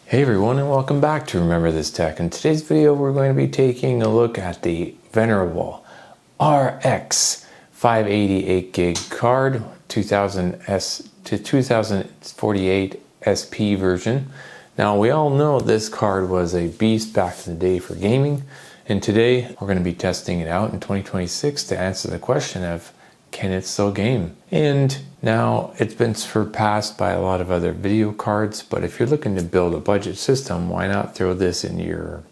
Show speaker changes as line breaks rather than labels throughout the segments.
Hey everyone, and welcome back to Remember This Tech. In today's video we're going to be taking a look at the venerable RX 580 8GB card 2000S to 2048 SP version. Now we all know this card was a beast back in the day for gaming, and today we're going to be testing it out in 2026 to answer the question of can it still game? And now it's been surpassed by a lot of other video cards, but if you're looking to build a budget system, why not throw this in your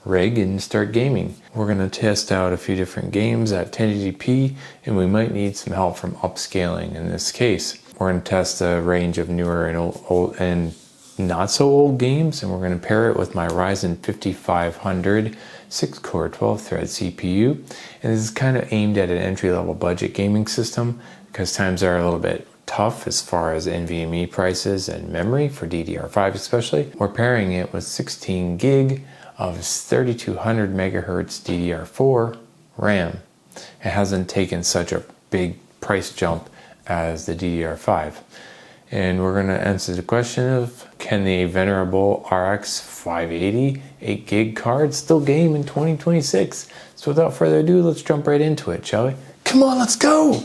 rig and start gaming? We're going to test out a few different games at 1080p, and we might need some help from upscaling in this case. We're going to test a range of newer and old and not so old games, and we're going to pair it with my Ryzen 5500 6-core 12-thread CPU. And this is kind of aimed at an entry-level budget gaming system because times are a little bit tough as far as NVMe prices and memory for DDR5 especially. We're pairing it with 16 gig of 3200 megahertz DDR4 RAM. It hasn't taken such a big price jump as the DDR5. And we're going to answer the question of can the venerable RX 580 8GB card still game in 2026? So without further ado, let's jump right into it, shall we? Come on, let's go!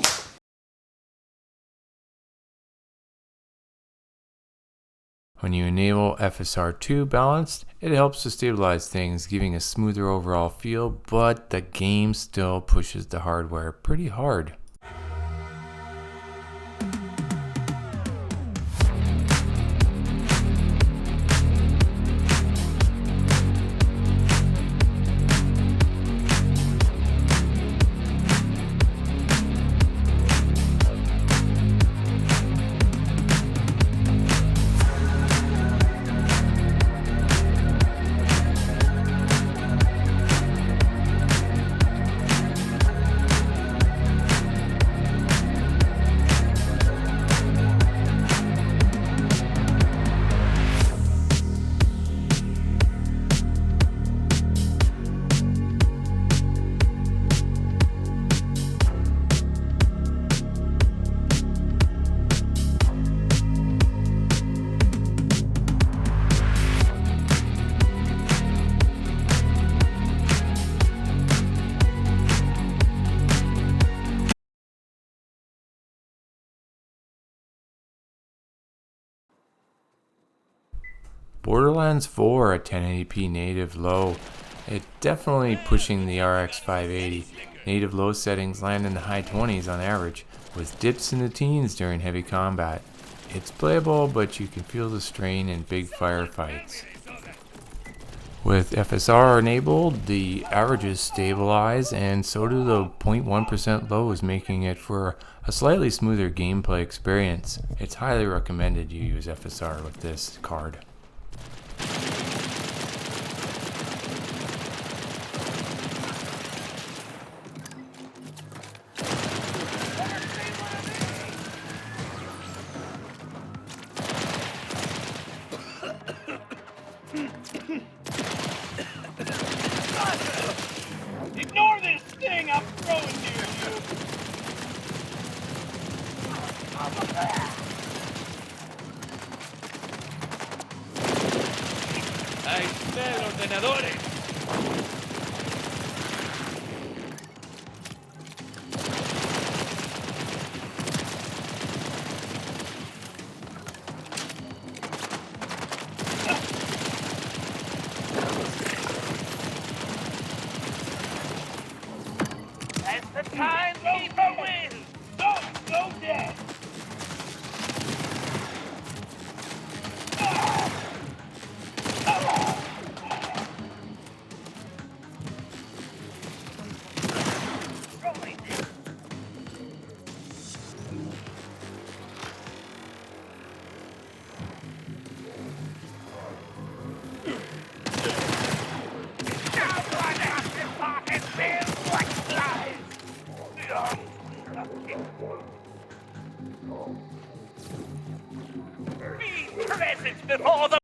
When you enable FSR2 balanced, it helps to stabilize things, giving a smoother overall feel, but the game still pushes the hardware pretty hard. Borderlands 4 at 1080p native low. It's definitely pushing the RX 580. Native low settings land in the high 20s on average, with dips in the teens during heavy combat. It's playable, but you can feel the strain in big firefights. With FSR enabled, the averages stabilize, and so do the 0.1% lows, making it for a slightly smoother gameplay experience. It's highly recommended you use FSR with this card.
Ignore this thing I'm throwing near you! ¡Ahí están ordenadores! That's the timekeeper wins! Go dead! Be present before the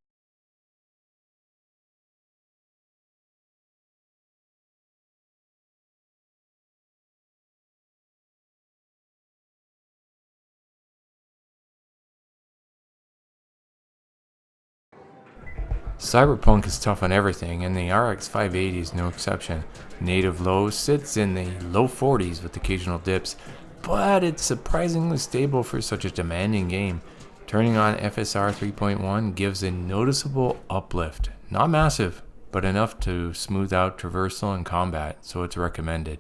Cyberpunk is tough on everything, and the RX 580 is no exception. Native low sits in the low 40s with occasional dips, but it's surprisingly stable for such a demanding game. Turning on FSR 3.1 gives a noticeable uplift. Not massive, but enough to smooth out traversal and combat, so it's recommended.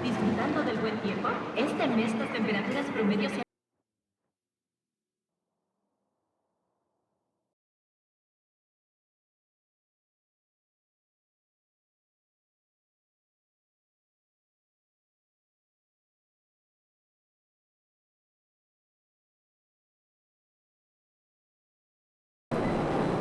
Disfrutando del buen tiempo, este mes las temperaturas promedios se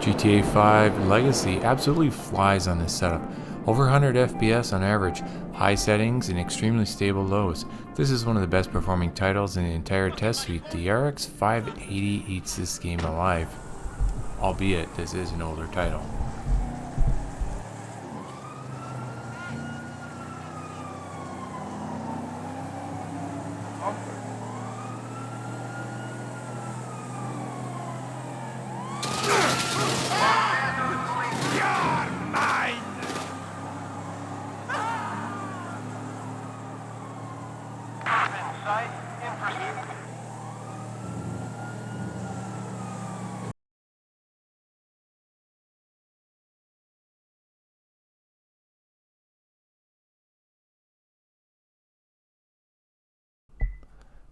GTA 5 Legacy absolutely flies on this setup. Over 100 FPS on average, high settings and extremely stable lows. This is one of the best performing titles in the entire test suite. The RX 580 eats this game alive, albeit this is an older title.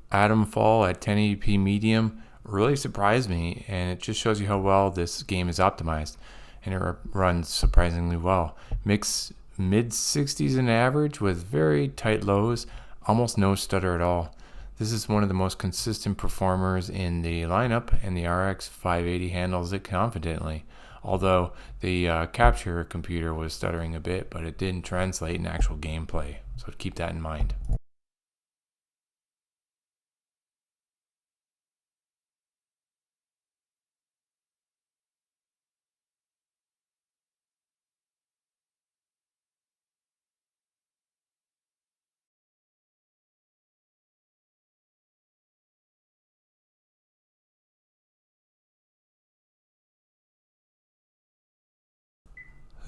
Atomfall at 1080p medium really surprised me, and it just shows you how well this game is optimized, and it runs surprisingly well. Mix mid 60s in average with very tight lows, almost no stutter at all. This is one of the most consistent performers in the lineup, and the RX 580 handles it confidently. Although the capture computer was stuttering a bit, but it didn't translate in actual gameplay, so keep that in mind.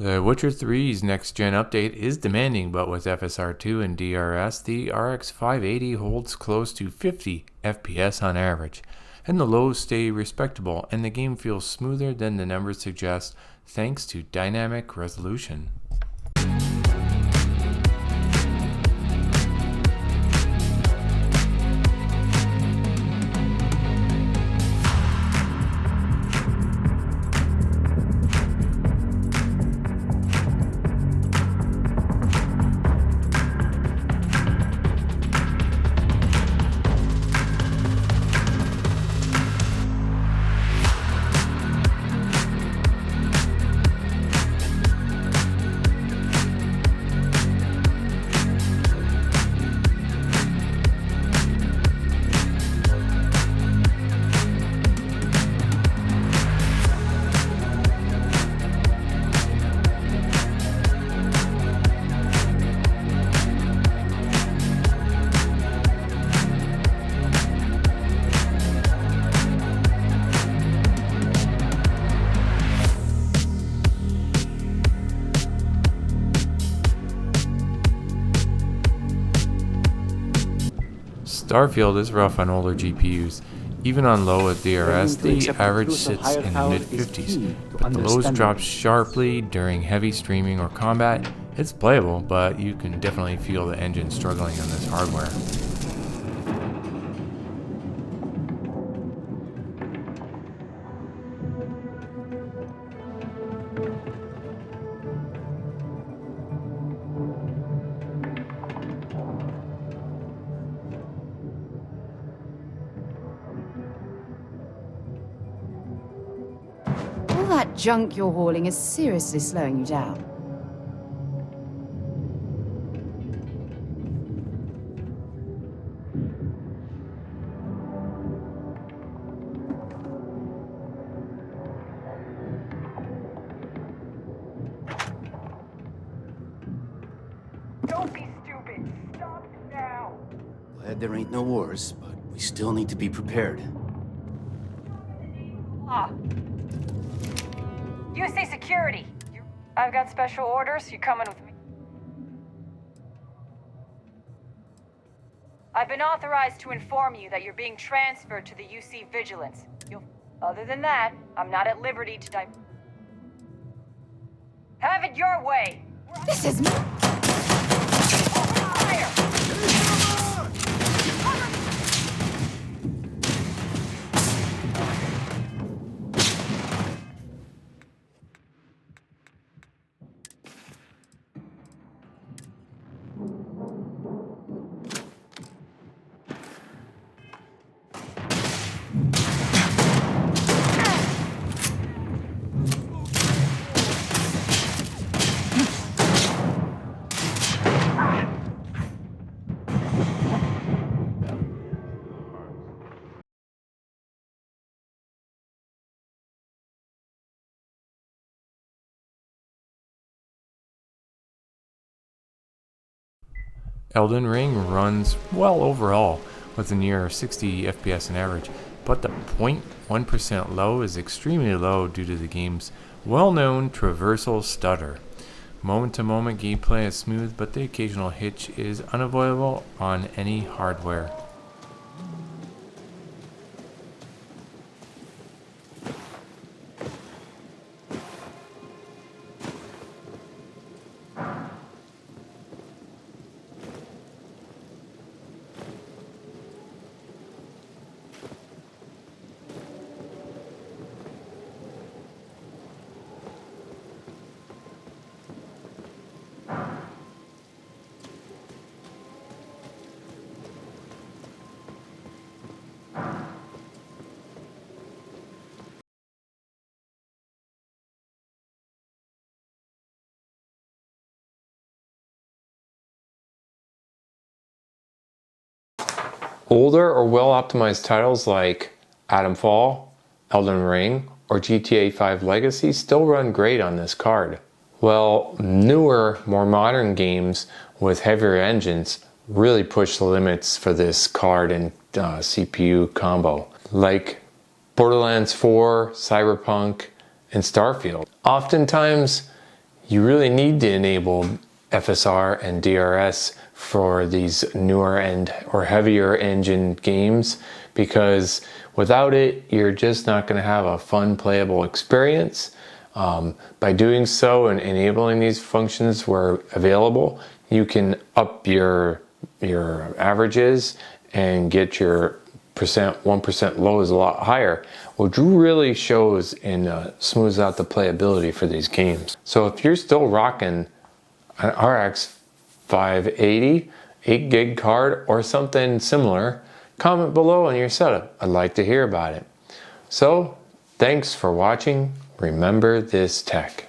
The Witcher 3's next-gen update is demanding, but with FSR2 and DRS, the RX 580 holds close to 50 FPS on average, and the lows stay respectable, and the game feels smoother than the numbers suggest thanks to dynamic resolution. Starfield is rough on older GPUs. Even on low with DRS, the average sits in the mid-50s, but the lows drop sharply during heavy streaming or combat. It's playable, but you can definitely feel the engine struggling on this hardware.
All that junk you're hauling is seriously slowing you down.
Don't be stupid. Stop now.
Glad there ain't no wars, but we still need to be prepared.
UC security. I've got special orders. You're coming with me. I've been authorized to inform you that you're being transferred to the UC Vigilance. Other than that, I'm not at liberty to Have it your way!
This is me.
Fire!
Elden Ring runs well overall with a near 60 FPS on average, but the 0.1% low is extremely low due to the game's well-known traversal stutter. Moment-to-moment gameplay is smooth, but the occasional hitch is unavoidable on any hardware. Older or well-optimized titles like Atomfall, Elden Ring, or GTA 5 Legacy still run great on this card. While newer, more modern games with heavier engines really push the limits for this card and CPU combo, like Borderlands 4, Cyberpunk, and Starfield. Oftentimes, you really need to enable FSR and DRS for these newer and or heavier engine games, because without it you're just not going to have a fun playable experience. By doing so and enabling these functions where available, you can up your averages and get your 1% lows a lot higher, which really shows and smooths out the playability for these games. So if you're still rocking an RX 580, 8 gig card, or something similar, comment below on your setup. I'd like to hear about it. So, thanks for watching. Remember this tech.